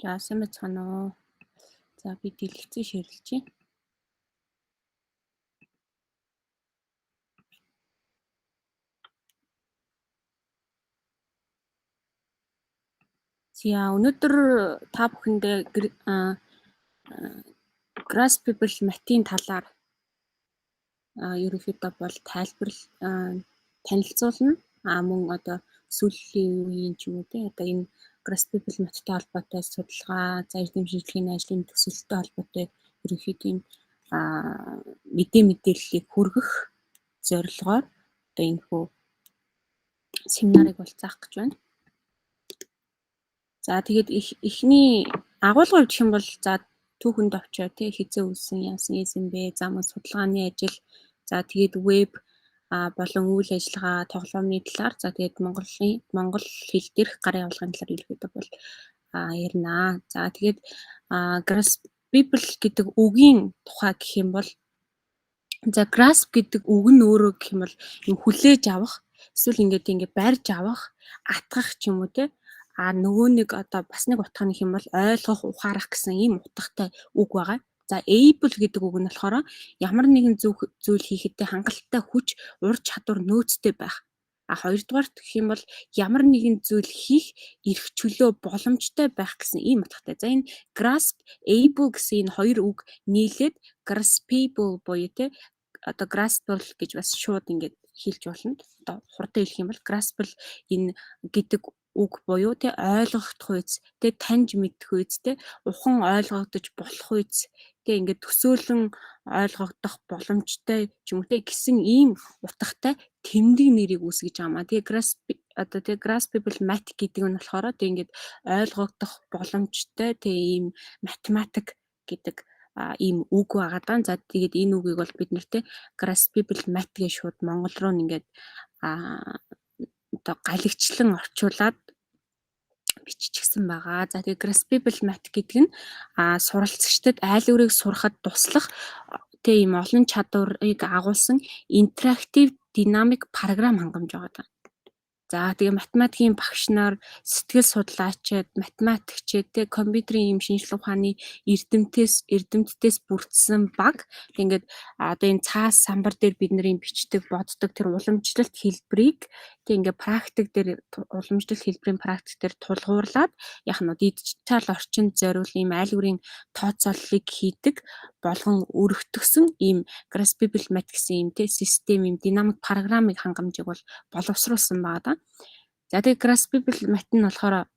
За сайн байна уу? За би дэлгэцэн ширэлж байна. За өнөөдөр та бүхэндээ Graspable Math-ийн талаар ерөнхийдөө бол танилцуулна. Мөн одоо сүүлийн үеийн ч юм уу те одоо энэ Graspable Math-тай холбоотой судалгаа, за эрдэм шинжилгээний ажлын төсөлттэй холбоотой ерөнхийдөө мэдээллийг хүргэх зорилгоор одоо энэ хүү семинарыг бол заах гэж байна. За тэгээд эхний агуулга гэх юм бол за түүхэнд очоо тий хизээ үлсэн яасан юм бэ? За мөн судалгааны ажил, за тэгээд веб болон үйл ажиллагаа тоглоомны талаар, за тэгээд монгол хэл дээрх гарын явуулгын талаар ерөөдөө бол ярина. За тэгээд Graspable гэдэг үгийн тухай гэх юм бол за grasp гэдэг үг нь өөрөө гэх юм бол юм хүлээж авах, эсвэл ингээд барьж авах, атгах ч юм уу те. Нөгөө нэг одоо бас нэг утга нөх юм бол ойлгох, ухаарах гэсэн ийм утгатай үг байгаа. За able гэдэг үг нь болохоор ямар нэгэн зүйл хийхэд хангалттай хүч, ур чадвар нөөцтэй байх. Хоёрдугаарт гэх юм бол ямар нэгэн зүйл хийх эрх чөлөө боломжтой байх гэсэн ийм утгатай. За энэ grasp, able гэсэн энэ хоёр үг нийлээд graspable буюу те одоо graspable гэж бас шууд ингээд хэлж болно. Одоо хурдан хэлэх юм бол graspable энэ гэдэг үг буюу те ойлгох үйс, те таньж мэдэх үйс, те ухан ойлгогдож болох үйс, те ингээд төсөөлөн ойлгогдох боломжтой ч юм уу те гэсэн ийм утгатай тэмдэг нэрийг үүсгэж байгаа маа. Тэгээ graspable math гэдэг нь болохоор те ингээд ойлгогдох боломжтой те ийм математик гэдэг ийм үг байгаа даа. За тэгээд энэ үгийг бол бид нэртэй Graspable Math гэж шууд монгол руу ингээд одоо галагчлан орчуулад биччихсэн байгаа. За тэгээд Graspable Math гэдэг нь суралцагчдад айл өөрийг сурахад туслах тэг ийм олон чадварыг агуулсан интерактив динамик програм хангамж байгаа даа. За тэгээ математикийн багш нар, сэтгэл судлаачид, математикчид, тэгээ компьютерийн юм шинжилгээ ухааны эрдэмтдээс бүрдсэн баг. Ингээд одоо энэ цаас самбар дээр бид нарын бичдэг, боддог тэр уламжлалт хэлбэрийг тэг ингээд практик дээр уламжлалт хэлбэрийн практик дээр тулгуурлаад яг нь дижитал орчинд зориул ийм айл бүрийн тооцооллыг хийдэг болгон өргөтгсөн ийм Graspable Math гэсэн ийм тэг систем, ийм динамик програмыг хангамжийг бол боловсруулсан байгаа. За тэгээ Graspable Math нь болохоор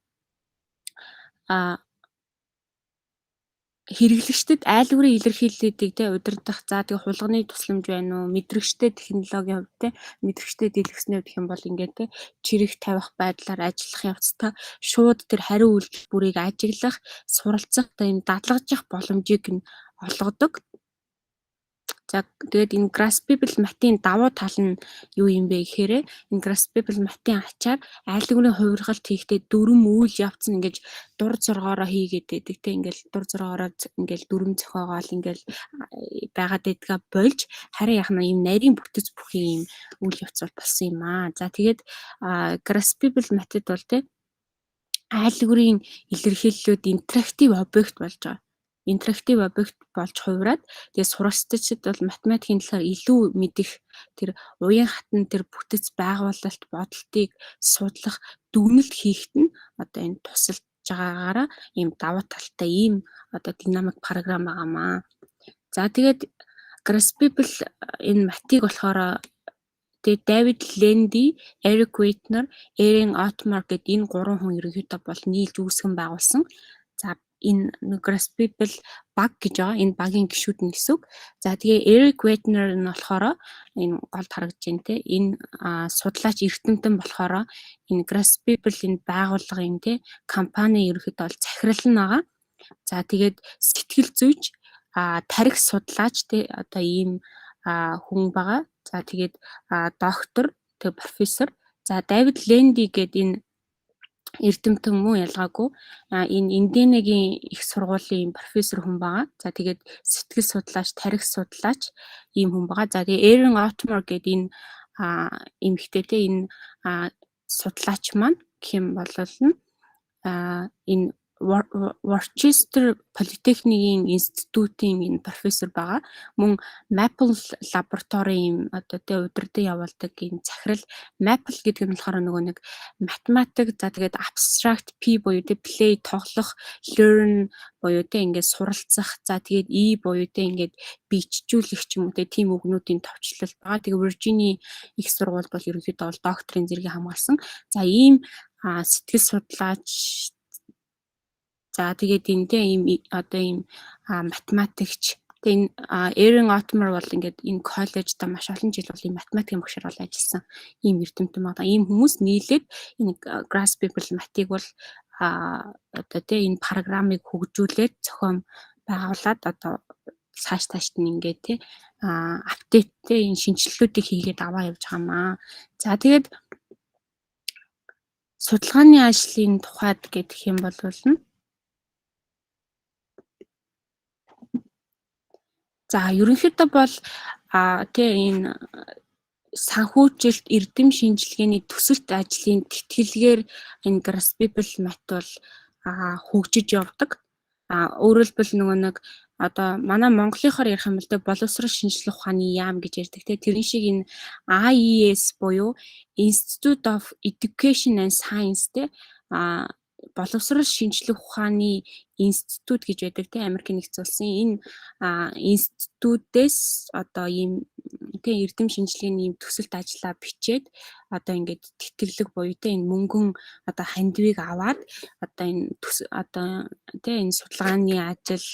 хэрэглэгчдэд айл бүрийн илэрхийллүүдийг те удирдах, за тэгээ хулганы тусламж байна уу, мэдрэгчтэй технологийн хувьд те мэдрэгчтэй дэлгэснээр гэх юм бол ингээд те чирэг тавих байдлаар ажиллах явцдаа шууд тэр хариу үйлдвэрийг ажиглах, суралцах, ийм дадлгажих боломжийг нь олгодог. За тэгээд энэ Graspable Math-ийн давуу тал нь юу юм бэ гэхээр энэ Graspable Math-ийн ачаар айлгуурын хувиргалт хийхдээ дүрм үйл явц нь ингэж дур зоргоороо хийгээд байдаг те ингээл дур зоргоороо ингээл дүрм зохиогоол ингээл байгаад байдгаа болж харин яг нь ийм нарийн бүтэц бүхий ийм үйл явц бол болсон юм аа. За тэгээд Graspable Math-д бол те айлгуурын илэрхийллүүд интерактив объект болж байгаа. Интерактив объект болж хувираад тэгээ сурагчдад бол математикийн талаар илүү мэдэх тэр уян хатан тэр бүтэц байгуулалт бодолтыг судлах дүгнэлт хийхэд нь одоо энэ тусалж байгаагаараа ийм давуу талтай ийм одоо динамик програм байгаамаа. За тэгээд Graspable энэ математик болохоор тэгээд David Lendy, Eric Whitner, Erin Otmar гэдэг энэ гурван хүн ерөнхийдөө бол нийлж үүсгэн байгуулсан. За энэ Graspable баг гэж байгаа. Энэ багийн гишүүд нь гэсэн үг. За тэгээ Eric Whitner нь болохоор энэ голд харагдаж байна те. Энэ судлаач эрдэмтэн болохоор энэ Graspable энэ байгууллагын те компани ерөнхийдөө бол захирал нь байгаа. За тэгээд сэтгэл зүйч, тарих судлаач те одоо ийм хүн байгаа. За тэгээд доктор, тэг профессор. За David Lendy гэдэг энэ эрдэмтэн мөн ялгаагүй энэ Индианагийн их сургуулийн профессор хүн байгаа. За тэгээд сэтгэл судлаач, тарих судлаач ийм хүн байгаа. За тэгээд Erin Otmar гэдэг энэ эмэгтэй те энэ судлаач маань гэх юм бол энэ Worcester Polytechnic-ийн институтийн энэ профессор байгаа. Мөн Maple лабораторийн одоо тэ удирдан явуулдаг энэ захирал. Maple гэдэг нь болохоор нөгөө нэг математик за тэгээд abstract P буюу тэ play тоглох, learn буюу тэ ингээд суралцах, за тэгээд E буюу тэ ингээд бичжүүлэх ч юм уу тэ тийм үгнүүдийн товчлол байгаа. Тэгээд Virginia их сургууль бол ерөнхийдөө бол докторийн зэргийг хамгаалсан. За ийм сэтгэл судлаач за тэгээд энэтэй ийм одоо ийм математикч тэгээд Эрен Отмер бол ингээд энэ коллежд маш олон жил бол ийм математикийн багшаар бол ажилласан ийм эрдэмтэн байна. Ийм хүмүүс нийлээд энэ Graspable матыг бол одоо тийм энэ программыг хөгжүүлээд зохион байгуулад одоо цааш нь ингээд тий апдейттэй энэ шинжилгэлүүдийг хийгээд аваа явж байгаамаа. За тэгээд судалгааны ажлын тухайд гэх юм бол за ерөнхийдөө бол тий энэ санхүүжилт эрдэм шинжилгээний төсөлт ажлын тэтгэлгээр энэ Graspable мат бол хөгжиж явдаг. Өөрөөр хэлбэл нөгөө нэг одоо манай монголынхоор ярих юм бол тэ боловсрол шинжилгээ ухааны яам гэж ярьдаг те тэрэн шиг энэ IES буюу Institute of Education and Science те боловсрол шинжилгээ ухааны институт гэж байдаг те Америкийн нэгдсэн улсын энэ институтээс одоо ийм тэ эрдэм шинжилгээний ийм төсөлт ажиллаа бичээд одоо ингээд тэтгэлэг буюу тэ энэ мөнгөн одоо хандивыг аваад одоо энэ одоо тэ энэ судалгааны ажил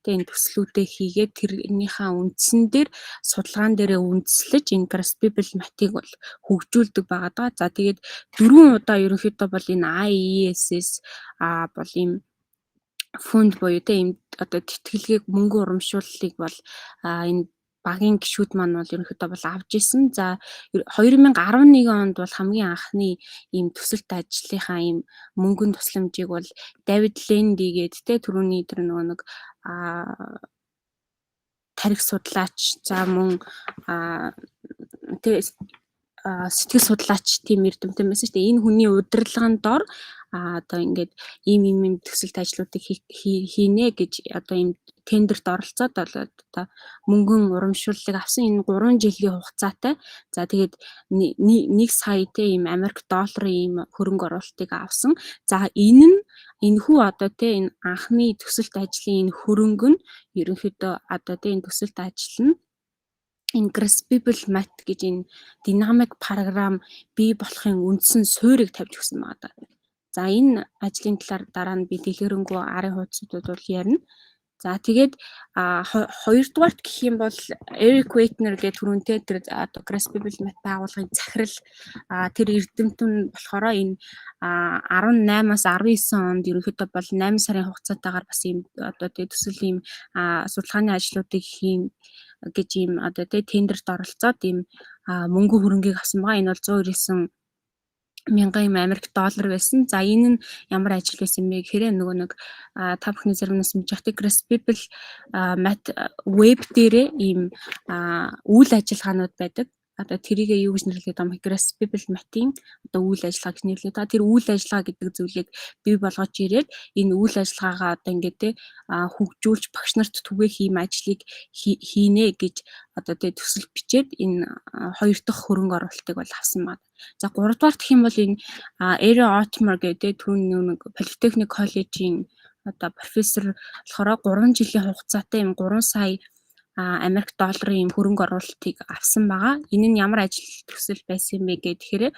тэ энэ төслүүдээ хийгээд тэрнийхээ үндсэн дээр судалгаан дээрээ үндэслэж энэ Graspable матыг бол хөгжүүлдэг байгаа даа. За тэгээд 4 удаа ерөнхийдөө бол энэ IES-с бол ийм фонд буюу тэ ийм одоо тэтгэлгийг мөнгө урамшууллыг бол энэ багийн гишүүд маань бол ерөнхийдөө бол авж исэн. За 2011 онд бол хамгийн анхны ийм төсөлт ажлынхаа ийм мөнгөн тусламжийг бол Давид Ленди гээд тэ түрүүний тэр нөгөө нэг тарих судлаач за мөн тэ сэтгэл судлаач тийм эрдэмтэн байсан шүү дээ. Энэ хүний удирдлагын дор одоо ингээд ийм төсөлт ажлуудыг хийнэ гэж одоо ийм тендерт оролцоод одоо мөнгөн урамшууллыг авсан энэ 3 жилийн хугацаатай. За тэгээд 1 сая тийм Америк долларын ийм хөрөнгө оруулалтыг авсан. За энэхүү одоо тийм энэ анхны төсөлт ажлын энэ хөрөнгө нь ерөнхийдөө одоо тийм төсөлт ажил нь энэ Graspable mat гэж энэ динамик програм бий болохын үндсэн суурийг тавьж өгсөн байгаа даа. За энэ ажлын талаар дараа нь би дэлгэрэнгүй арын хуудсуудад бол ярина. За тэгээд хоёрдугаарт гэх юм бол Eric Waitner гэх түрүүнтэй тэр Graspable mat байгууллагын захирал тэр эрдэмтэн болохоор энэ 18-аас 19 онд ерөнхийдөө бол 8 сарын хугацаатаагаар бас ийм одоо тэгээд төсөл ийм судалгааны ажлуудыг хийн гэж ийм одоо тэгээд тендерт оролцоод ийм мөнгө хөрөнгийг авсан байгаа. Энэ бол 199 мянган Америк доллар байсан. За энэ нь ямар ажил байсан бэ гэхээр нөгөө нэг та бүхний заримнаас мэдж байгаах Graspable mat веб дээрээ ийм үйл ажиллагаанууд байдаг. Одоо тэрийг юу гэж нэрлэдэг юм бэ? Graspable mat-ийн одоо үйл ажиллагаа гэж нэрлэдэг. Тэр үйл ажиллагаа гэдэг зүйлийг бий болгож ирээд энэ үйл ажиллагаагаа одоо ингээд тэ хөгжүүлж багш нарт түгээх ийм ажлыг хийнэ гэж одоо тэ төсөл бичээд энэ хоёр дахь хөрөнгө оруулалтыг бол авсан байна. За 3 дугаар гэх юм бол энэ Эрен Отмер гэдэг түүний нэг Polytechnic коллежийн одоо профессор болохоор 3 жилийн хугацаатай юм 3 сая Америк долларын юм хөрөнгө оруулалтыг авсан байгаа. Энэ нь ямар ажил төсөл байсан бэ гэхээр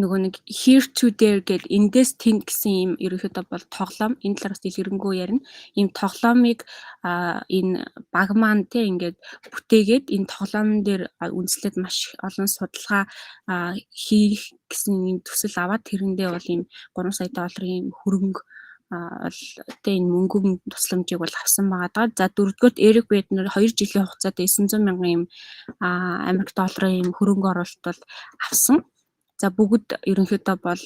нөгөө нэг here to there гэдэг эндээс тэнд гэсэн юм ерөнхийдөө бол тоглоом энэ талаас дэлгэрэнгүй ярина. Ийм тоглоомыг энэ баг маань те ингээд бүтээгээд энэ тоглоомн дээр үндэслээд маш олон судалгаа хийх гэсэн юм төсөл аваад тэрэндээ бол ийм 3 сая долларын хөрөнгө тэ энэ мөнгөн тусламжийг бол авсан байгаа даа. За дөрөвдүгürt Eric Waitner 2 жилийн хугацаанд 900 мянган юм Америк долларын юм хөрөнгө оруулалт бол авсан. За бүгд ерөнхийдөө бол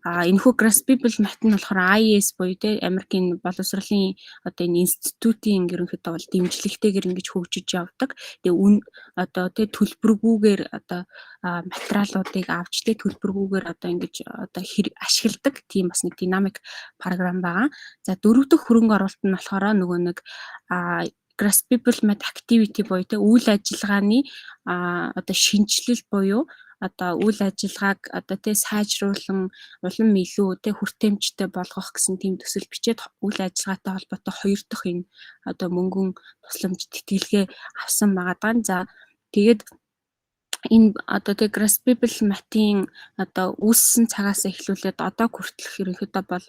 энэхүү Grasp-able math нь болохоор IES буюу те Америкийн боловсролын одоо энэ институтийн ерөнхийдөө бол дэмжлэгтэйгээр ингэж хөгжиж явдаг. Тэгээ одоо те төлбөргүйгээр одоо материалуудыг авч те төлбөргүйгээр одоо ингэж одоо ашигладаг тийм бас нэг динамик програм байгаа. За дөрөв дэх хөрөнгө оруулалт нь болохоор нөгөө нэг Grasp-able math activity буюу те үйл ажиллагааны одоо шинжилэл буюу одоо үйл ажиллагааг одоо тэ сайжруулан улам илүү тэ хүртээмжтэй болгох гэсэн тийм төсөл бичээд үйл ажиллагаатай холбоотой 2 дахь энэ одоо мөнгөн тусламж тэтгэлгээ авсан байгаа. За тэгээд энэ одоо тэ Grasp-able math-ийн одоо үүссэн цагаас эхлүүлээд одоо хүртэлх ерөнхийдөө бол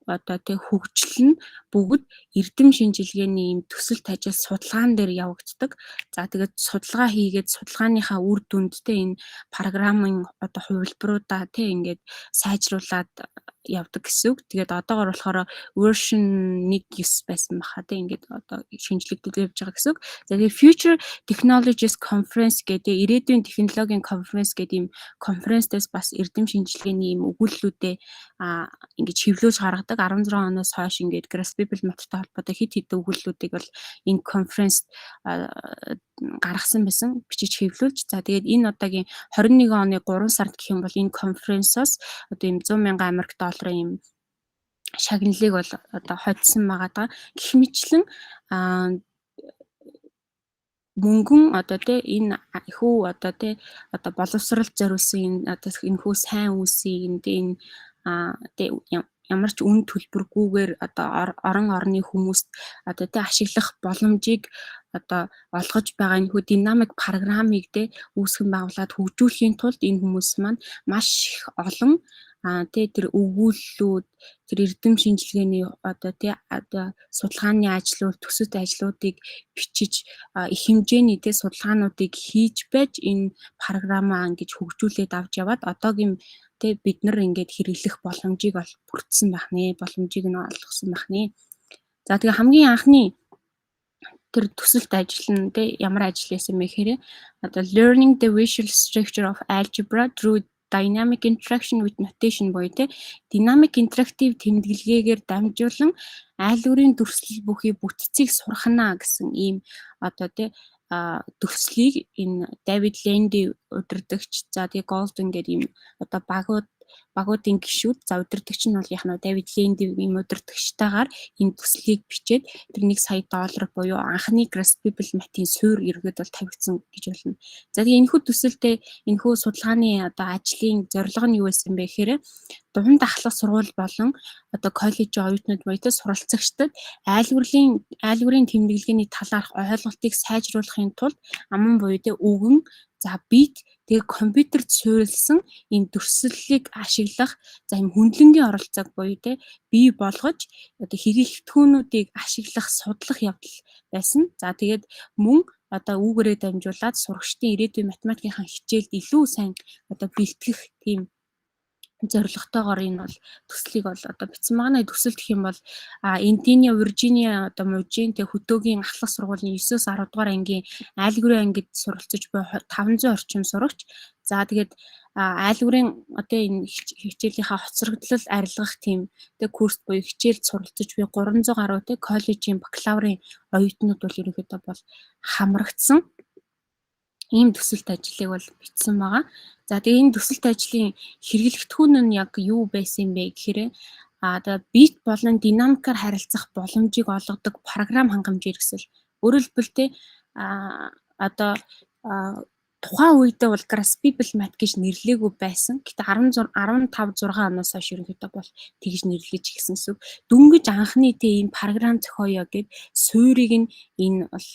одоо тэ хөгжил нь бүгд эрдэм шинжилгээний юм төсөлт ажил судалгаан дээр явагддаг. За тэгээд судалгаа хийгээд судалгааныхаа үр дүндтэй энэ програмын одоо хувилбаруудаа тэ ингээд сайжруулад явдаг гэсэн үг. Тэгээд одоогор болохоор version 1.9 байсан баха тэ ингээд одоо шинжлэгдэл явж байгаа гэсэн үг. За тэгээд Future Technologies Conference гэдэг ирээдүйн технологийн конференц гэдэг юм конференцээс бас эрдэм шинжилгээний юм өгүүллүүдээ ингээд чиглүүлж гаргадаг. 16 оноос хойш ингээд Grasp-able math-тай холбоотой хэд хэдэн өгүүллүүдийг бол энэ конференцт гаргасан байсан, бичиж хэвлүүлж. За тэгээд энэ удаагийн 21 оны 3 сард гэх юм бол энэ конференцоос одоо юм 100 мянган Америк долларын юм шагналыг бол одоо хоцсон байгаа. Гэх мэтлэн мөнгөн одоо тэ энэ хүү одоо тэ одоо боловсролд зориулсан энэ одоо энэ хүү сайн үсийг энэ тэ ямар ч үн төлбөргүйгээр одоо орон орны хүмүүст одоо тэ ашиглах боломжийг одоо олгож байгаа энэ хүү динамик програмыг тэ үүсгэн байгуулад хөгжүүлэхийн тулд энэ хүмүүс маань маш их олон тэр өгүүллүүд тэр эрдэм шинжилгээний одоо тий одоо судалгааны ажлууд төсөв ажлуудыг бичиж их хэмжээний тий судалгаануудыг хийж байж энэ програмаа ингэж хөгжүүлээд авч яваад одоогийн тий бид нар ингэж хэрэглэх боломжийг бол бүрдсэн байх нэ, боломжийг нь олгосон байх нэ. За тэгээ хамгийн анхны тэр төсөлт ажил нь тий ямар ажил байсан бэ гэхээр одоо learning the visual structure of algebra through dynamic interaction with notation буюу те динамик интерактив тэмдэглэгээр дамжуулан айлгуурын дүрслэл бүхий бүтцийг сурхана гэсэн ийм одоо те төслийг энэ Давид Ленди удирдагч за тэгээ Голден гэдэг ийм одоо багуудын гишүүд за удирдагч нь бол яг нь Давид Ленди ийм удирдагчтайгаар энэ төслийг бичээд тэр $1 сая буюу анхны Grasp-able math-ийн суурь ерөөд бол тавигдсан гэж болно. За тэгээ энэхүү төсөлдөө энэхүү судалгааны одоо ажлын зорилго нь юу байсан бэ гэхээр дунд ахлах сургууль болон одоо коллежийн оюутнууд буюу суралцагчдад айлгуурын тэмдэглэгээний талаарх ойлголтыг сайжруулахын тулд аман буюу тэ үгэн за бит тэгээ компьютерт суурилсан энэ дүрслэлийг ашиглах за юм хөндлөнгийн оролцоог буюу тэ бий болгож одоо хэрэглэгдэхүүнүүдийг ашиглах судлах явдал байсан. За тэгээд мөн одоо үүгээрээ дамжуулаад сурагчдын ирээдүйн математикийн хичээлд илүү сайн одоо бэлтгэх тийм зорилготойгоор энэ бол төслийг бол одоо бичсэн байгаа. Төсөл гэх юм бол Индиана, Виржиниа одоо мужийн тэг хөтөөгийн ахлах сургуулийн 9-өөс 10 дугаар ангийн айлгуурын ангид суралцж буй 500 орчим сурагч. За тэгээд айлгуурын одоо энэ хичээлийнхаа хоцрогдлол арилгах тийм тэг курс буюу хичээлд суралцж буй 300 гаруй тэг коллежийн бакалаврын оюутнууд бол ерөнхийдөө бол хамрагдсан ийм төсөлт ажлыг бол бичсэн байгаа. За тэгээ энэ төсөлт ажлын хэрэглэгдэхүүн нь яг юу байсан бэ гэхээр одоо бит болон динамикаар харилцах боломжийг олгодог програм хангамж хэрэгсэл. Өөрөөр хэлбэл те одоо тухайн үедээ бол Grasp-able math гэж нэрлэегүй байсан. Гэтэ 15 6 оноос хойш ерөнхийдөө бол тэгж нэрлэж гисэн сүг. Дөнгөж анхны те энэ програм зохиоё гэд суурийг нь энэ бол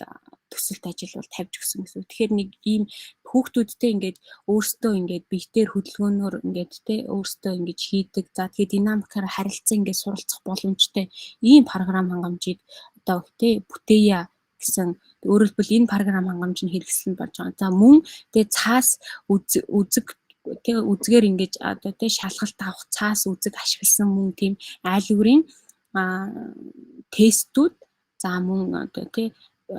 төсөлт ажил бол тавьж өгсөн гэсэн. Тэгэхээр нэг ийм хүүхдүүдтэй ингээд өөрсдөө ингээд биетээр хөдөлгөөнөөр ингээд те өөрсдөө ингээд хийдэг. За тэгээд динамикаар харилцан ингээд суралцах боломжтой ийм програм хангамжийг одоо те бүтээе гэсэн. Өөрөөр хэлбэл энэ програм хангамж нь хэрэгсэл болж байгаа. За мөн тэгээ цаас үзгээр ингэж одоо тэ шалгалт авах цаас үзэг ашигласан мөн тийм айлгуурын тестүүд за мөн одоо тэ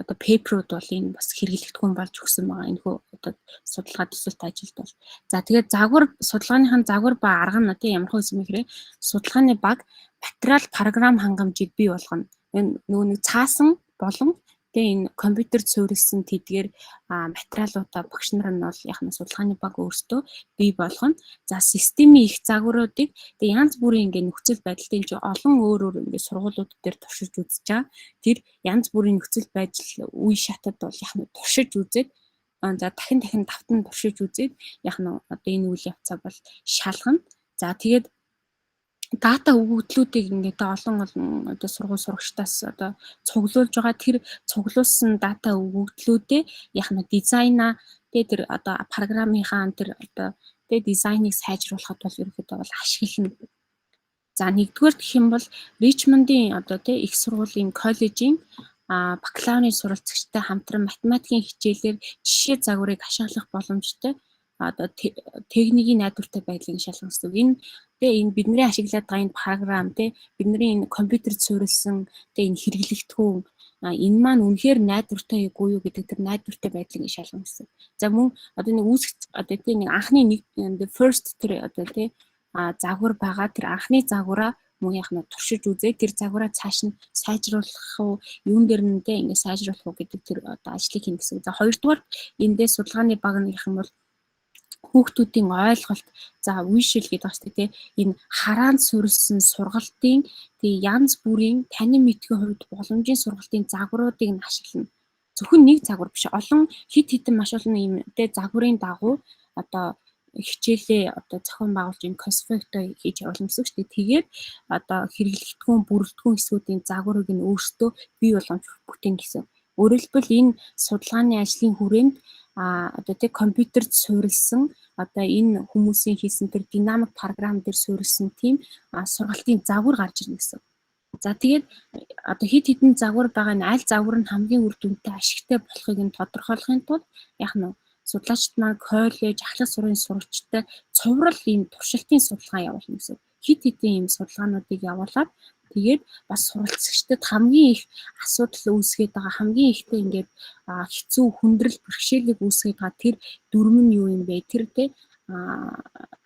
одоо пейперүүд бол энэ бас хэрэглэгдэхүүн болж өгсөн байгаа. Энэ хөө одоо судалгаа төсөлт ажилд бол. За тэгээд судалгааныхын загвар ба арга нь тийм ямар хөө юм хэрэг судалгааны баг материал програм хангамжийг бий болгоно. Энэ нөгөө нэг цаасан болон тэгээ энэ компьютерд суурилсан тэдгээр материалуудаа багш нар нь бол яг нь судалгааны баг өөртөө бий болгоно. За системийн их загваруудыг тэгээ янз бүрийн ингээ нөхцөл байдалтай энэ олон өөр ингээ сургуулиуд дээр туршиж үзэж байгаа. Тэр янз бүрийн нөхцөл байдал үе шатад бол яг нь туршиж үзээд за дахин давтан туршиж үзээд яг нь одоо энэ үйл явцаа бол шалгана. За тэгээд дата өгөгдлүүдийг ингээд олон одоо сургууль сурагчдаас одоо цуглуулж байгаа. Тэр цуглуулсан дата өгөгдлүүдээ яг нь дизайнаа тэр одоо програмынхаа тэр одоо дизайныг сайжруулахад бол ерөнхийдөө бол ашиглана. За нэгдүгээр гэх юм бол Ричмондын одоо их сургуулийн коллежийн бакалаврын суралцагчтай хамтран математикийн хичээлээр жишээ загварыг ашиглах боломжтой одоо техникийн найдвартай байдлыг шалгах гэсэн. Энэ бидний ашиглаад байгаа энэ програм бидний энэ компьютерд суурилсан энэ хэрэглэгдэхүүн энэ маань үнэхээр найдвартай уу юу гэдэг тэр найдвартай байдлыг шалгах гэсэн. За мөн одоо нэг үүсгэж одоо нэг анхны first тэр одоо загвар байгаа тэр анхны загвараа мөн яг нь туршиж үзээ тэр загвараа цааш нь сайжруулах уу юун дээр нь ингэ сайжруулах уу гэдэг тэр одоо ажлыг хийнэ гэсэн. За хоёрдугаар эндээ судалгааны баг нь гэх юм бол хүүхдүүдийн ойлголт за вишл гэдэг бас энэ хараанд суурилсан сургалтын янз бүрийн танин мэдхийн хувьд боломжийн сургалтын загваруудыг нь ашиглана. Зөвхөн нэг загвар биш олон хит хитэн маш олон юм загварын дагуу одоо хичээлээ одоо зохион байгуулж энэ конспекто хийж явуулна гэсэн үг шүү дээ. Тэгээд одоо хэрэглэгдэхүүн бүрэлдэхүүн хэсгүүдийн загварыг нь өөрсдөө бий болгож бүтээн гэсэн. Өөрөөр хэлбэл энэ судалгааны ажлын хүрээнд одоо компьютерд суурилсан одоо энэ хүмүүсийн хийсэн тэр динамик програм дээр суурилсан тийм сургалтын загвар гарч ирнэ гэсэн. За тэгээд одоо хит хитэн загвар байгаа нь аль загвар нь хамгийн үр дүнтэй ашигтай болохыг нь тодорхойлохын тулд яг нь судлаачид маань коллеж ахлах сургуулийн сурагчтай цуврал ийм туршилтын судалгаа явуулна гэсэн. Хит хитэн ийм судалгаануудыг явуулаад тэгээд бас суралцагчдад хамгийн их асуудал үүсгээд байгаа хамгийн ихтэй ингээд хэцүү хүндрэл бэрхшээлийг үүсгээд байгаа тэр дүрм нь юу юм бэ? Тэр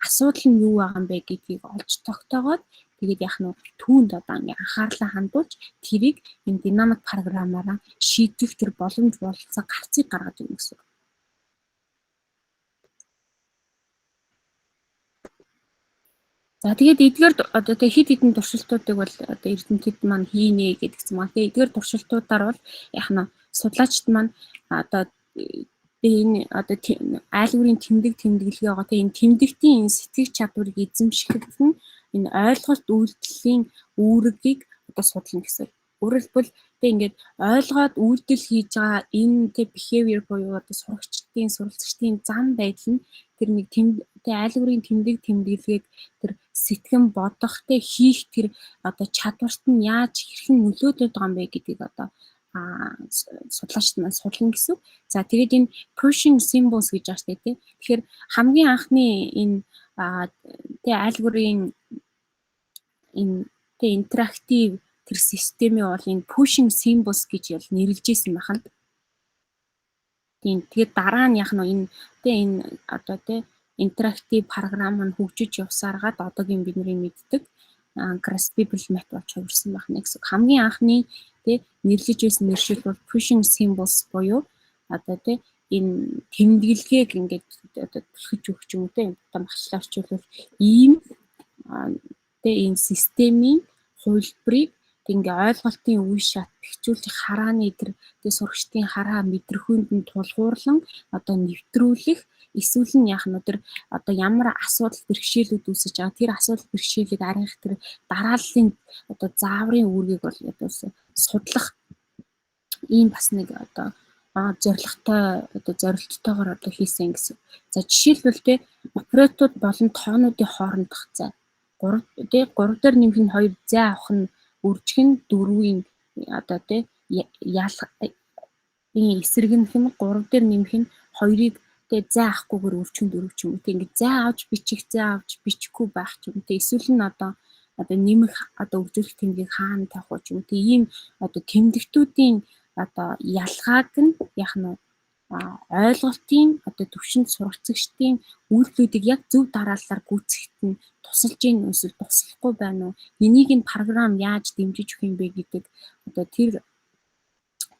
асуудал нь юу байгаа юм бэ гэдгийг олж тогтоогоод тэгээд яг нь түүнд одоо ингээд анхаарлаа хандуулж тэрийг энэ динамик програмаараа шийдэх тэр боломж бололцоо гарцыг гаргаж өгнө гэсэн. За тэгээд эдгээр одоо хит хитэн туршилтуудыг бол одоо эрдэмтэд маань хийнэ гэдгсэн маань. Тэгээд эдгээр туршилтуудаар бол яг нь судлаачид маань одоо энэ одоо айлгуурын тэмдэглэгээ байгаа. Тэгээд энэ тэмдэгтийн энэ сэтгэх чадварыг эзэмшихэд нь энэ ойлголт үйлдэлийн үүргийг одоо судлана гэсэн. Өөрөөр хэлбэл ингээд ойлгоод үйлдэл хийж байгаа энэ behavior буюу одоо суралцагчдын зам байдал нь тэр нэг айлгуурын тэмдэглэгийг тэр сэтгэн бодох хийх тэр одоо чадварт нь яаж хэрхэн нөлөөдөд байгаа юм бэ гэдгийг одоо судлаачид маань судлана гэсэн. За тэгээд энэ pushing symbols гэж байна шүү дээ. Тэгэхээр хамгийн анхны энэ айлгуурын энэ интерактив тэр системээ бол энэ pushing symbols гэж нэрлэжсэн байна. Тэгээд дараа нь яг нь энэ одоо интерактив програм нь хөгжиж явсараад одоогийн бидний мэддэг graspable map болж хувирсан байна гэсэн. Хамгийн анхны нэрлэж байсан нэршил бол pushing symbols буюу одоо энэ тэмдэглэгийг ингээд одоо түлхэж өгч юм уу одоо багшлаа орчуулвал ийм энэ системийн хувилбарыг ингээ ойлголтын үе шат бэхжүүлэх харааны тэр сурагчдын хараа мэдрхүүнд нь тулгуурлан одоо нэвтрүүлэх эсвэл нь яах нь тэр одоо ямар асуудал бэрхшээлүүд үүсэж байгаа тэр асуудал бэрхшээлийг аргах тэр дарааллын одоо зааврын үүргийг бол одоо судлах ийм бас нэг одоо зорилготой одоо зорилттойгоор одоо хийсэн гэсэн. За жишээлбэл оператууд болон тоонуудын хоорондох зай 3 дээр нэмэх нь 2 зай авах нь үржих нь 4-ийн одоо энэ эсрэг нь хэм 3 дээр нэмэх нь 2-ыг зай авахгүйгээр үржих нь 4 ч юм уу. Ингээд зай авч бичих зай авч бичихгүй байх ч юм. Эсвэл нь одоо нэмэх одоо үржүүлэх тэмдгийг хаана тавих ч юм. Ийм одоо тэмдэгтүүдийн одоо ялгааг нь яг нь ойлголтын одоо төвшөнд сургацагчдын үйлдэлүүдийг яг зөв дараалалаар гүйцэтгэхэд нь тусалж ийн эсвэл туслахгүй байна уу? Энийг нь програм яаж дэмжиж өгөх юм бэ гэдэг одоо тэр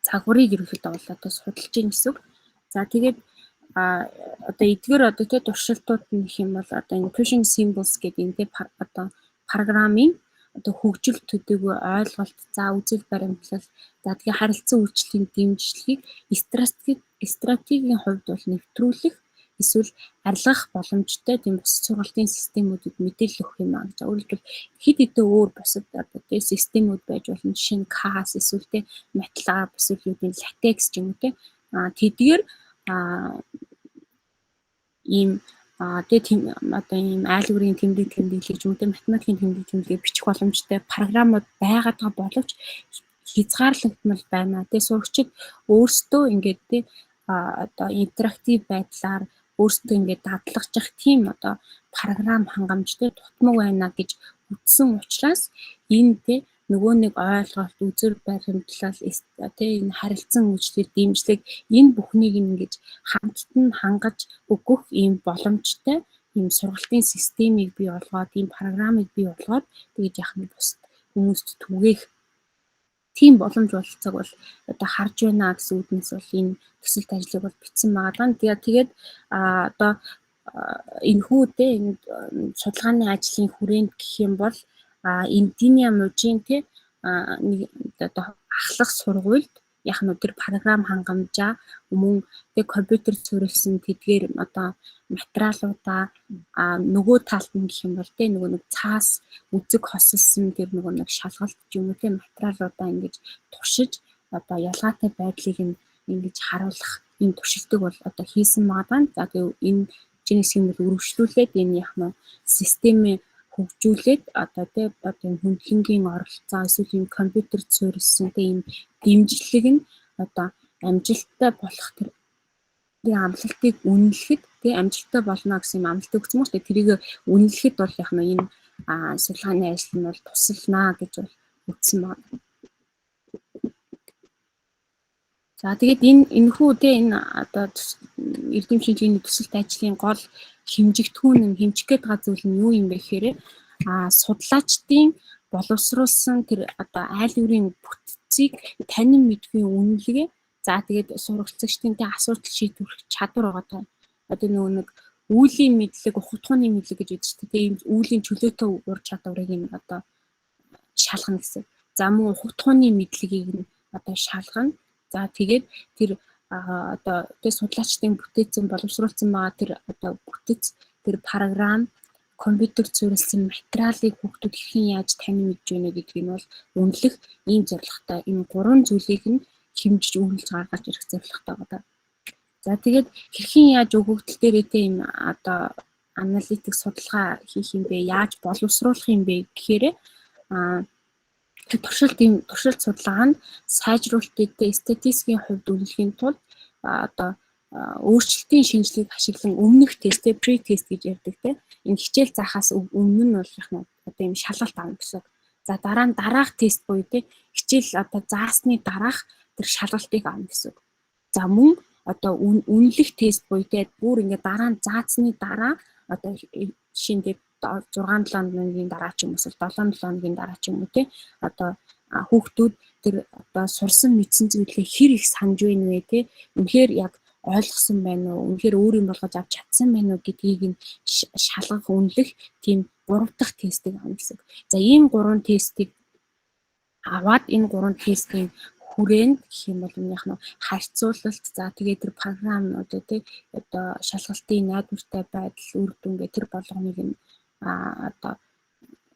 цагварыг ерөнхийдөө одоо судалж ийн гэсэн үг. За тэгээд одоо эдгээр одоо тэ туршилтууд нь гэх юм бол одоо энэ pushing symbols гэдэг энэ тэ одоо програмын одоо хөгжил төдийгүй ойлголт, за үзэл баримтлал, за тэгээ харилцан үйлчлэлийн дэмжлэгийг стратегийн хувьд бол нэвтрүүлэх эсвэл арилгах боломжтой тийм бусад сургалтын системүүдэд мэдээлэл өгөх юм аа гэж. Өөрөөр хэлбэл хэд хэдэн өөр бусад одоо тийм системүүд байж болно. Жишээ нь CAS эсвэл тийм MATLAB эсвэл юу гэдэг LaTeX ч юм уу тийм тэдгээр ийм тийм одоо ийм айлгуурын тэмдэг тэмдэглэж юм тийм математикийн тэмдэг тэмдэглэж бичих боломжтой програмууд байгаад байгаа боловч хязгаарлагдмал байна. Тэгээ сурагчид өөрсдөө ингээд тийм одоо интерактив байдлаар өөрсдөө ингээд дадлгаж тийм одоо програм хангамжтай тутмаг байна гэж үзсэн учраас энэ тийм нөгөө нэг ойлголт, үзэл баримтлал, тийм энэ харилцан үйлчлэл, дэмжлэг энэ бүхнийг ингэж хамтд нь хангаж өгөх ийм боломжтой ийм сургалтын системийг бий болгоод, ийм програмыг бий болгоод тэгж яах нь бусад хүмүүст түгээх тийм боломж болцоог бол одоо харж байна гэсэн үднэс бол энэ төсөлт ажлыг бол бичсэн байгаа. Тэгээд одоо энэхүү энэ судалгааны ажлын хүрээнд гэх юм бол Индиниа мужийн тий нэг одоо ахлах сургуульд яг нь тэр програм хангамжаа мөн тэг компьютер суурилсан тэдгээр одоо материалуудаа нөгөө талд нь гэх юм бол тий нөгөө нэг цаас үзэг хосолсон тэр нөгөө нэг шалгалт юм уу тий материалуудаа ингэж туршиж одоо ялгаатай байдлыг ингэж харуулах энэ туршилтыг бол одоо хийсэн байгаа. За тэгээ энэ чиний хэсэг нь үргэлжлүүлээд энэ яг нь системээ хөгжүүлээд одоо тийм хөндлөнгийн оролцоо эсвэл юм компьютер суурилсан тийм дэмжлэг нь одоо амжилттай болох тэр амлалтыг үнэлэхэд тийм амжилттай болно гэсэн юм амлалтыг өгсөн мөн ч тэрийг үнэлэхэд бол яг нь энэ судалгааны ажил нь бол тусалнаа гэж бол үзсэн байна. За тэгээд энэхүү тийм энэ одоо эрдэм шинжлэхийний төсөлт ажлын гол хэмжигдэхүүн нь хэмжих гээд байгаа зүйл нь юу юм бэ гэхээр судлаачдын боловсруулсан тэр одоо айл бүрийн бүтцийг танин мэдхийн үнэлгээ за тэгээд сургалтчдын тэ асуудал шийдвэрлэх чадвар байгаа. Одоо нөгөө нэг үүлийн мэдлэг, ухтгууны мэдлэг гэж үүдэж тэ ийм үүлийн чөлөөтэй ур чадварыг нь одоо шалгана гэсэн. За мөн ухтгууны мэдлэгийг нь одоо шалгана. За тэгээд тэр одоо тэ судлаачдын бүтээсэн боловсруулсан байгаа тэр одоо бүтэц тэр програм компьютер суурилсан материалыг хүүхдүүд хэрхэн яаж танин мэдж байна гэдгийг нь бол үнэлэх ийм зорилготой энэ гурван зүйлийг нь хэмжиж өгүүлж гаргаж ирэх зорилготой байгаа. За тэгээд хэрхэн яаж өгөгдөл дээрээ тийм одоо аналитик судалгаа хийх юм бэ? Яаж боловсруулах юм бэ гэхээр туршилт судалгаа нь сайжруулалттай статистикийн хувьд үнэлэхийн тулд одоо өөрчлөлтийн шинжилгээг ашиглан өмнөх тест, pre-test гэж ярьдаг те. Энэ хичээл заахаас өмнө нь бол яг нь одоо юм шалгалт авна гэсэн. За дараа нь дараах тест буюу те хичээл одоо заасны дараах тэр шалгалтыг авна гэсэн. За мөн одоо үнэлэх тест буюу те бүр ингээд дараа нь заасны дараа одоо жишээ нь 6-7 хоногийн дараа ч юм уу 7-7 хоногийн дараа ч юм уу те одоо хүүхдүүд тэр одоо сурсан мэдсэн зүйлээ хэр их санаж байна вэ те үнэхээр яг ойлгосон байна уу үнэхээр өөр юм болгож авч чадсан байна уу гэдгийг нь шалгах үнэлэх тийм 3 дахь тестийг авна гэсэн. За ийм 3 тестийг аваад энэ 3 тестийн хүрээнд гэх юм бол минийх нь харьцуулалт за тэгээд тэр програмнуудаа тий одоо шалгалтын найдвартай байдал үр дүн гэх тэр болгоныг нь одоо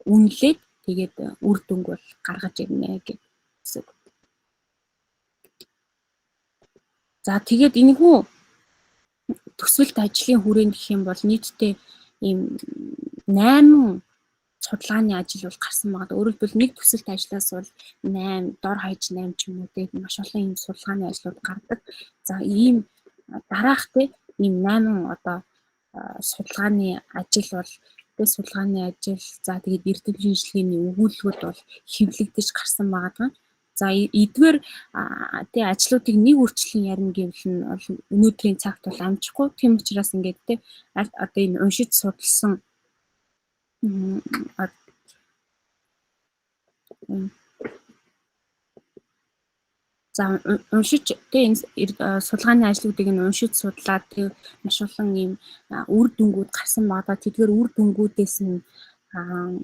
үнэлээд тэгээд үр дүнг бол гаргаж ирнэ гэсэн. За тэгээд энэхүү төсөлт ажлын хүрээнд гэх юм бол нийтдээ ийм 8 судалгааны ажил бол гарсан байгаа. Өөрөөр хэлбэл нэг төсөлт ажлаас бол 8 дор хаяж 8 ч юм уу тийм маш олон ийм судалгааны ажлууд гардаг. За ийм дараах тийм ийм 8 одоо судалгааны ажил бол судалгааны ажил за тэгээд эрдэм шинжилгээний өгүүлбэрүүд бол хэвлэгдэж гарсан байгаа. За эдгээр тий ажлуудыг нэг үрчлэн ярина гэвэл нь өнөөдрийн цагт бол амжихгүй. Тийм учраас ингээд тий одоо энэ уншиж судалсан за уншиж тий энэ судалгааны ажлуудыг нь уншиж судлаад тий маш олон ийм үр дүнгууд гарсан байгаа. Тэдгээр үр дүнгуудээс нь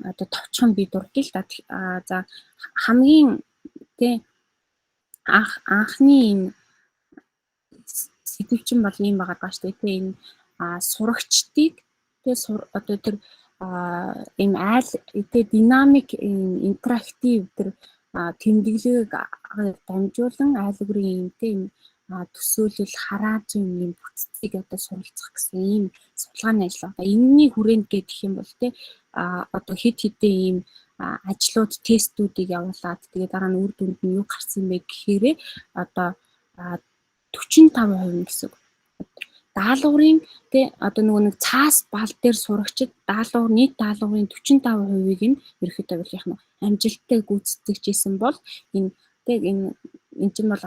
одоо товчхон би дурдъя л да. За хамгийн тий анхны энэ сэдвчин бол ийм байгаа даа шүү дээ. Тий энэ сурагчдыг тий одоо тэр ийм айл тий динамик интерактив тэр тэмдэглэгийг дамжуулан айлгүрийн тий төсөөлөл хараа зүйн юм бүтцийг одоо суралцах гэсэн ийм судалгааны ажил байна. Энэний хүрээнд гэх юм бол тий одоо хэд хэдэн ийм ажлууд тестүүдийг явуулаад тэгээд дараа нь үр дүнд нь юу гарсан бэ гэхээрээ одоо 45% гэсэн. Даалгаврын тий одоо нэг цаас бал дээр сурагчид нийт даалгаврын 45%-ийг нь ерөөхдөө бол яг нь амжилттай гүйцэтгэжсэн бол энэ тий энэ чинь бол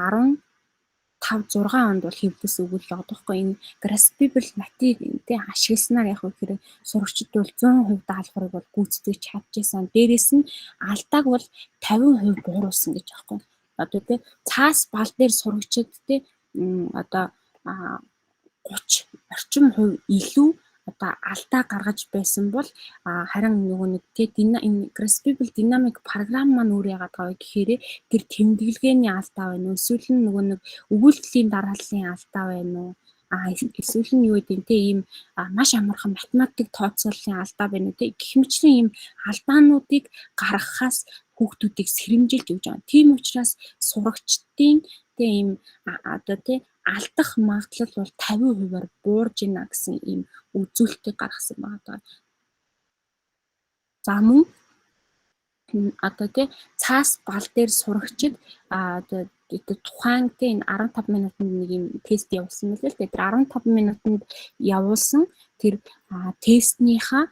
15-6 онд бол хэвлэс өгүүлэл байгаа байхгүй. Энэ Graspable матыг тий ашигласнаар яг үхээр сурагчид бол 100% даалгаврыг бол гүйцэтгэж чадчихсан. Дээрээс нь алдааг бол 50% бууруулсан гэж байгаа байхгүй. Одоо тий цаас бал дээр сурагчид тий одоо 30 орчим хувь илүү одоо алдаа гаргаж байсан бол харин нөгөө нэг тий энэ Graspable Dynamic програм маань өөр яагаад байгаа гэхээр тэр тэмдэглэгээний алдаа байна уу эсвэл нөгөө нэг өгүүлбэлийн дарааллын алдаа байна уу эсвэл нь юу гэдэг тий ийм маш амархан математик тооцооллын алдаа байна уу тий гэх мэтчлэн ийм алдаануудыг гаргахаас хүүхдүүдийг сэрэмжилж өгч байгаа. Тийм учраас сурагчдын тий ийм одоо тий алдах магадлал бол 50%-аар буурж байна гэсэн ийм үзүүлэлтийг гаргасан байгаа. За мөн одоо тий цаас бал дээр сурагчид одоо тухайн тий энэ 15 минутанд нэг юм тест явуулсан мэлээ л дээ. Тэр 15 минутанд явуулсан тэр тестнийхаа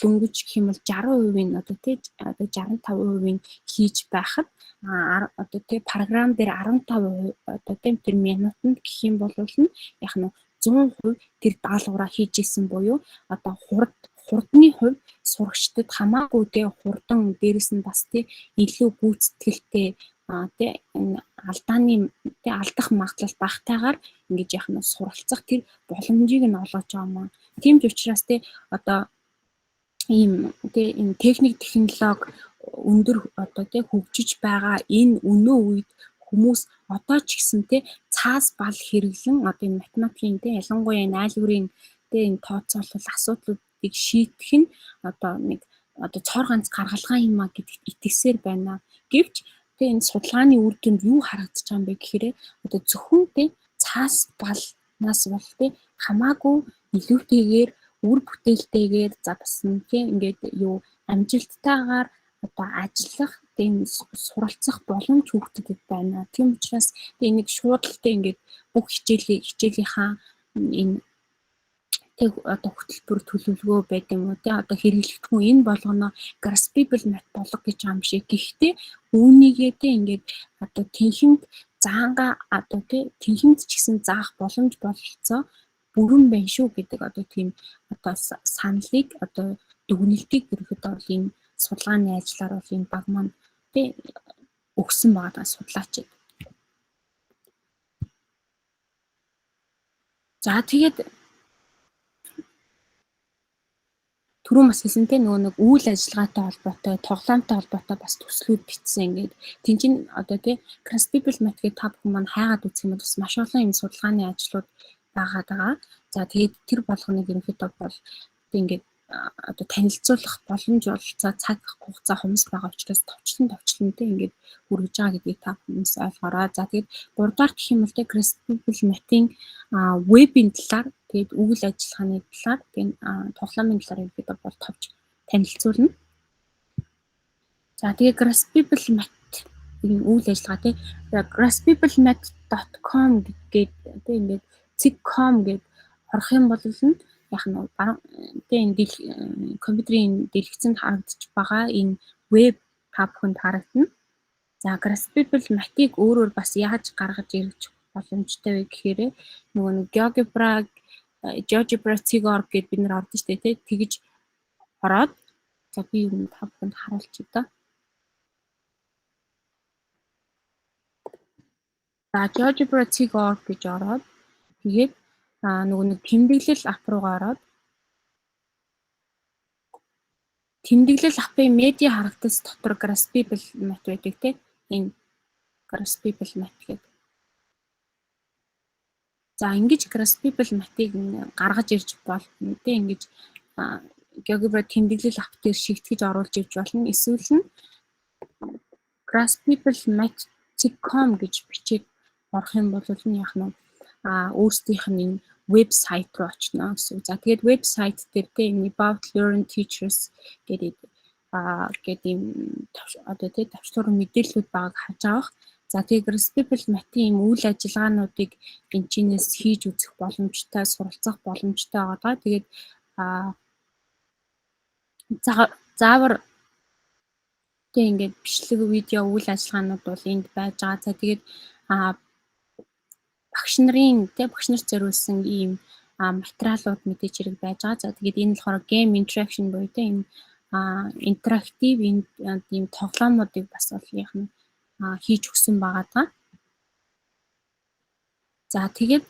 дөнгөж гэх юм бол 60%-ийн одоо тий 65%-ийн хийж байхад одоо тий програм дээр 15% одоо тий тэр минутанд гэх юм бол нь яг нь 100% тэр даалгавраа хийж исэн буюу одоо хурдны хувь сурагчдад хамаагүй тий хурдан дээрэс нь бас тий илүү гүйцэтгэлтэй тий энэ алдааны тий алдах магадлал багтаагаар ингэж яг нь суралцах тэр боломжийг нь олгож байгаа маа. Тийм ч учраас тий одоо ийм тий энэ техник технологи өндөр одоо тий хөгжиж байгаа энэ өнөө үед хүмүүс одоо ч гэсэн тий цаас бал хэрэглэн одоо энэ математикийн тий ялангуяа энэ айлгүрийн тий энэ тооцоолол асуудлуудыг шийдэх нь одоо нэг одоо цор ганц гаргалгаа юм а гэдэгт итгэсээр байна. Гэвч тий энэ судалгааны үр дүнд юу харагдаж байгаа юм бэ гэхээр одоо зөвхөн тий цаас балнаас бол тий хамаагүй илүүтэйгээр үр бүтээлтэйгээр за бас тий ингээд юу амжилттайгаар одоо ажиллах тийм суралцах боломж хүүхдэд байна. Тийм учраас тий нэг шуудалтай ингээд бүх хичээлийнхаа энэ тэг одоо хөтөлбөр төлөвлөгөө байд юм уу тий одоо хэрэглэгдэхүүн энэ болгоно Graspable mat болго гэж байгаа юм шиг. Гэхдээ үүнийгээ тий ингээд одоо тэнхимд заанга одоо тий тэнхимд ч гэсэн заах боломж бололцоо бүрэн байна шүү гэдэг одоо тийм одоо саналыг одоо дүгнэлтийг ерөөхдөө бол энэ судалгааны ажлаар бол энэ баг маань тий өгсөн байгаа судлаачид. За тэгээд түрүүн бас хэлсэнтэй нөгөө нэг үйл ажиллагаатай холбоотой, тоглоомтой холбоотой бас төслүүд бичсэн ингээд тийм чинь одоо тий Graspable mat гэх та бүхэн маань хайгаад үзэх юм бол бас маш олон юм судалгааны ажлууд байгаа. За тэгээд тэр болгоныг ерөнхийдөө бол ингээд одоо танилцуулах боломж олцоо цаг хугацаа хумс байгаа учраас товчлон тий ингээд хүргэж байгаа гэдгийг та хүмүүс ойлгоорой. За тэгээд 3 дахь гэх юм бол тий Graspable mat-ийн вебийн талаар тэгээд үйл ажиллагааны талаар тэгээд тоглоомын талаар ерөнхийдөө бол товч танилцуулна. За тэгээд Graspable mat энэ үйл ажиллагаа тий graspablemat.com гэдэг тий ингээд cig.com гэд орох юм бол нь яг нь тий энэ компьютерийн дэлгэцэнд харагдаж байгаа энэ веб та бүхэнд харагдана. За Graspable матыг өөрөөр бас яаж гаргаж ирж боломжтой вэ гэхээр нөгөө нэг GeoGebra.org гэдээ бид нэр ордон штэ тий. Тэгж ороод за би юу нэг тавханд харуулчих доо. За GeoGebra.org гэж ороод тэгээд нөгөө нэг тэмдэглэл ап руугаа ороод тэмдэглэл апын медиа харагдас дотор Graspable мат байдаг тий. Энэ Graspable мат гэдэг. За ингэж Graspable матыг гаргаж ирж болно тий. Ингэж GeoGebra тэмдэглэл ап дээр шигтгэж оруулж ирж болно. Эсвэл нь Graspable.com гэж бичиж орох юм бол нь яах нь өөрсдийнх нь энэ вебсайт руу очно гэсэн. За тэгээд вебсайт дээр тэ энэ About Learn Teachers гэдэг ийм одоо тэ товчлуур мэдээллүүд байгааг харж авах. За тэгээд Graspable матын ийм үйл ажиллагаануудыг энэчнээс хийж үзэх боломжтой, суралцах боломжтой байгаа. Тэгээд заавар тэг ингээд бичлэг видео үйл ажиллагаанууд бол энд байж байгаа. За тэгээд багш нарт зориулсан ийм материалууд мэдээж хэрэг байж байгаа. За тэгээд энэ болохоор game interaction буюу тэ энэ интерактив ийм тоглоомуудыг бас бол яах нь хийж өгсөн байгаа даа. За тэгээд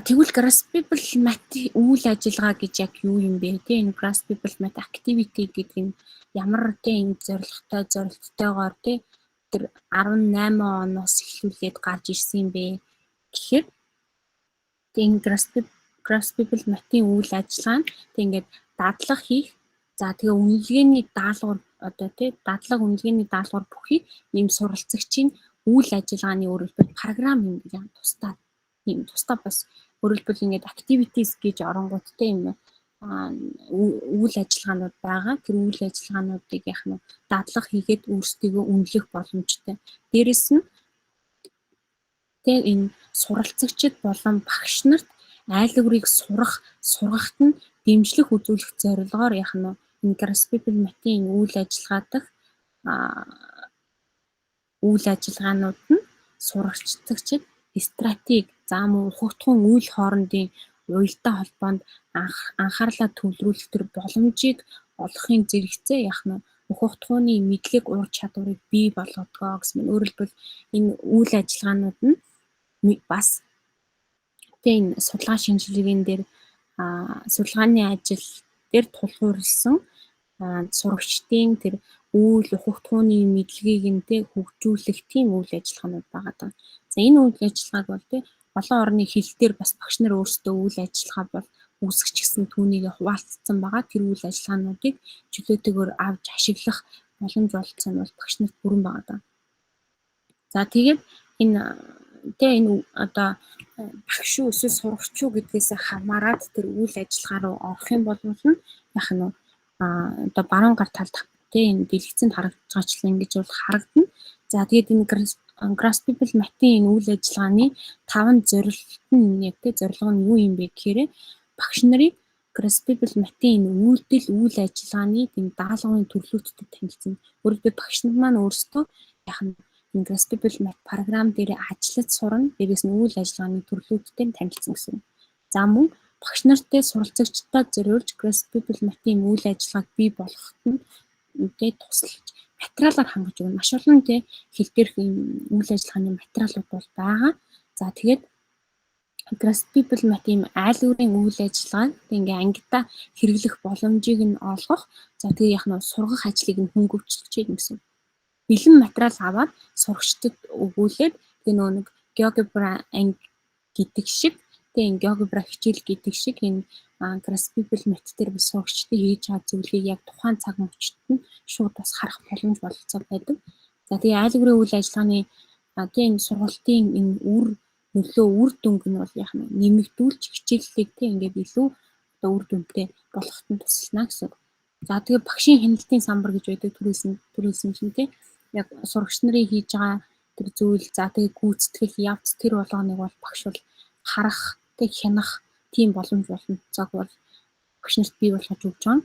тэгвэл Graspable мат үйл ажиллагаа гэж яг юу юм бэ? Тэ энэ Graspable мат activity гэдэг нь ямар тэ энэ зорилттойгоор тэ тэр 18 оноос эхлүүлээд гарч ирсэн юм бэ гэхээр энэ Graspable матын үйл ажиллагаа нь тэ ингээд дадлага хийх. За тэгээ үнэлгээний даалгавар одоо тэ үнэлгээний даалгавар бүхий ийм суралцагчийн үйл ажиллагааны өөрөлдөл програм юм гэж тусдаа бас өөрөлдөл ингээд activities гэж оронгууд тэ юм үйл ажиллагаанууд байгаа. Тэр үйл ажиллагаануудыг яах нь дадлага хийгээд өөрсдийгөө үнэлэх боломжтой. Дээрэс нь тэ энэ суралцагчид болон багш нарт айлгаврыг сургахт нь дэмжлэг үзүүлэх зорилгоор яах нь энэ Graspable матын үйл ажиллагаа дах үйл ажиллагаанууд нь сурагчдагчид стратеги зам ухагтхан үйл хоорондын уялдаа холбоонд анхаарлаа төвлөрүүлэх төр боломжийг олохын зэрэгцээ яах нь ухагтхууны мэдлэг ур чадварыг бий болгодгоо гэсэн мэт. Өөрөлдвөл энэ үйл ажиллагаанууд нь бас энэ судалгаа шинжилгээний дээр судалгааны ажил дээр тулгуурласан сурагчдын тэр үйл ухагтхууны мэдлэгийг нь хөгжүүлэх тийм үйл ажиллагаанууд байгаа даа. За энэ үйл ажиллагааг бол олон орны хил дээр бас багш нар өөрсдөө үйл ажиллагаа бол үүсгэж гисэн түүнийг хуваалцсан байгаа. Тэр үйл ажиллагаануудыг чөлөөтэйгээр авч ашиглах боломж олгосон нь бол багш нарт бүрэн байгаа даа. За тэгээд энэ одоо багш уу эсвэл сурагч уу гэдгээс хамаарат тэр үйл ажиллагаа руу орох юм бол нь яах нь одоо баруун гар талд энэ дэлгэцэнд харагдаж байгаачлан ингэж бол харагдана. За тэгээд энэ Graspable матын энэ үйл ажиллагааны 5 зорилт нь яг зорилго нь юу юм бэ гэхээр багш нарыг Graspable матын энэ үйл ажиллагааны тийм даалгаврын төрлөөттэй танилцсан. Өөрөлдөө багш нар маань өөрсдөө яах нь энэ Graspable мат програм дээр ажиллаж сурна. Дээрээс нь үйл ажиллагааны төрлөөттэй танилцсан гэсэн. За мөн багш нартай суралцагчдад зориулж Graspable матын үйл ажиллагааг бий болгоход нь тусалж материалаар хангаж өгнө. Маш олон хил дээрх үйл ажиллагааны материалууд бол байгаа. За тэгээд Graspable мат ийм айлгаврын үйл ажиллагаа ингээ ангидаа хэрэглэх боломжийг нь олгох. За тэгээд яах нь сургах ажлыг нь хөнгөвчлөж юм гэсэн. Бэлэн материал аваад сурагчдад өгүүлээд тэгээ нэг GeoGebra анги гэдэг шиг энэ GeoGebra хичээл гэдэг шиг энэ Graspable мат дээр бас сурагчдын хийж байгаа зүйлийг яг тухайн цаг мөчид нь шууд бас харах боломж болцоо байдаг. За тэгээ айлгаврын үйл ажиллагааны энэ сургалтын энэ үр дүнг нь бол яах нь нэмэгдүүлж хичээллийг ингээд илүү одоо үр дүнтэй болгоход нь тусална гэсэн. За тэгээ багшийн хяналтын самбар гэж байдаг түрүүлсэн чинь яг сурагч нарын хийж байгаа тэр зүйл за тэгээ гүйцэтгэх явц тэр болгоныг бол багш бол харах хянах тийм боломж болно. Цаг бол багш нарт бий болгож өгч байгаа.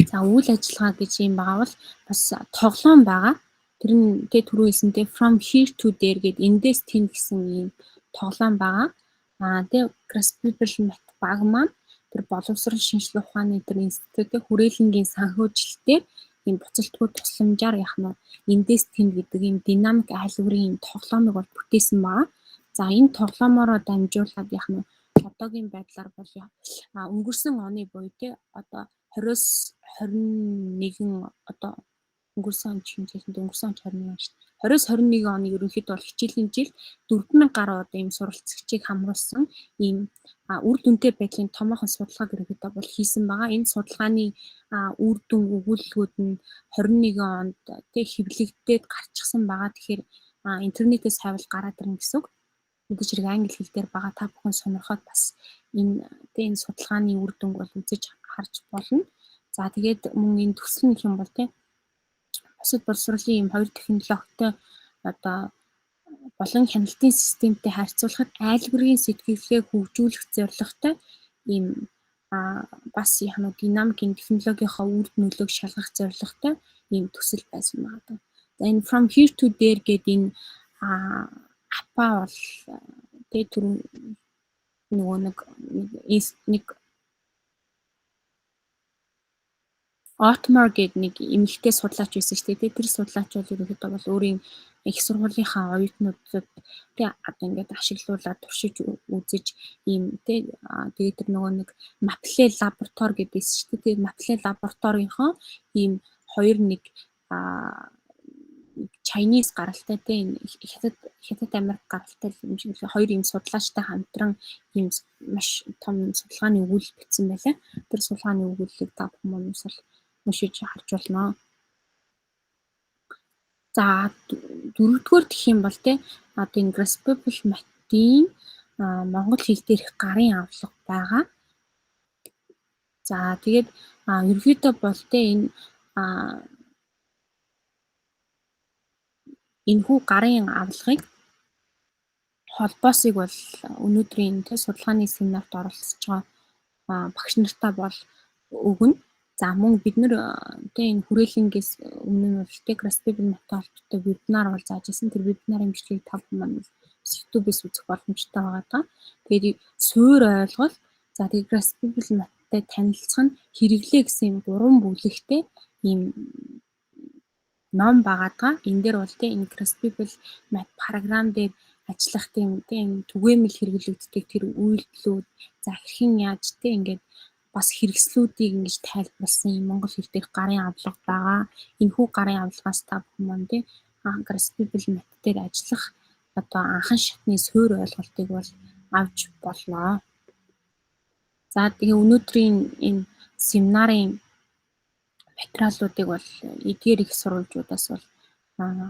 За үйл ажиллагаа гэж юм байгаа бол бас тоглоом байгаа. Тэр нь түрүү хэлсэнтэй from here to there гэдэг эндээс тэнд гэсэн ийм тоглоом байгаа. Тэгээ Graspable баг маань тэр боловсрол шинжилгээ ухааны тэр институтийн хүрээлэнгийн санхүүжилтээр ийм буцалтгүй тусламжаар яах нь эндээс тэнд гэдэг ийм динамик айлгуурын ийм тоглоомыг бол бүтээсэн байгаа. За энэ тоглоомороо дамжуулаад яах нь одоогийн байдлаар бол өнгөрсөн оны буюу одоо 20-с 21 одоо өнгөрсөн он хэмжээнд өнгөрсөн он 21 он шүү дээ. 20-с 21 оны ерөнхийдөө бол хичээлийн жилд 4000 гаруй одоо ийм суралцагчийг хамруулсан ийм үр дүнтэй байдлын томоохон судалгааг ерөнхийдөө бол хийсэн байгаа. Энэ судалгааны үр дүн өгүүлэлгүүд нь 21 онд хэвлэгдээд гарчихсан байгаа. Тэгэхээр интернетээс хайвал гараад ирнэ гэсэн үг. Мэдээж хэрэг англи хэл дээр байгаа та бүхэн сонирхоод бас энэ судалгааны үр дүнг бол үзэж харж болно. За тэгээд мөн энэ төсөл нь юм бол бусад боловсролын юм хоёр технологитой одоо болон хяналтын системтэй харьцуулахад айлгуурын сэтгэлгээ хөгжүүлэх зорилготой ийм бас динамикийн технологийнхаа үр нөлөөг шалгах зорилготой ийм төсөл байсан байна. За энэ from here to there гэдэг энэ апа бол түрүү нөгөө нэг Otmar гэдэг нэг эмэгтэй судлаач байсан шүү дээ. Тэр судлаач бол ерөнхийдөө бол өөрийн их сургуулийнхаа оюутнуудад одоо ингээд ашиглуулаад туршиж үзэж ийм тэгээд тэр нөгөө нэг Maple лаборатори гэдээсэн шүү дээ. Maple лабораторийнхоо ийм хоёр нэг Chinese гаралтай энэ Хятад Америк гаралтай юм шиг хоёр ийм судлаачтай хамтран ийм маш том ийм судалгааны өгүүлэл бичсэн байлаа. Тэр судалгааны өгүүлэлийг та бүхэн уншиж харж болно. За дөрөвдүгээр гэх юм бол одоо энэ Graspable Math-ийн монгол хэл дээрх гарын авлага байгаа. За тэгээд ерөнхийдөө бол энэхүү гарын авлагыг холбоосыг бол өнөөдрийн судалгааны семинарт оролцож байгаа багш нартаа бол өгнө. За мөн бид нар энэ хүрээлэнгээс өмнө нь бол Graspable Math-тай холбоотой вебинар бол зааж ирсэн. Тэр вебинарын бичлэгийг та бүхэн маань YouTube-ээс үзэх боломжтой байгаа. Тэгээд суур ойлголт, за тэгээд Graspable Math-тай танилцах нь хэрэглээ гэсэн 3 бүлэгтэй ийм ном байгаа. Энэ дээр бол энэ Graspable Math програм дээр ажиллах тийм түгээмэл хэрэглэгддэг тэр үйлдэлүүд, за хэрхэн яаж ингээд бас хэрэгслүүдийг ингэж тайлбарласан юм монгол хэл дээрх гарын авлага байгаа. Энэхүү гарын авлагаас та бүхэн маань Graspable Math дээр ажиллах одоо анхан шатны суур ойлголтыг бол авч болно. За тэгээ өнөөдрийн энэ семинарын материалуудыг бол эдгээр их сурвалжуудаас бол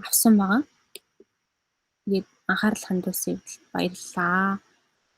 авсан байгаа. Тэгээд анхаарал хандуулсанд баярлалаа.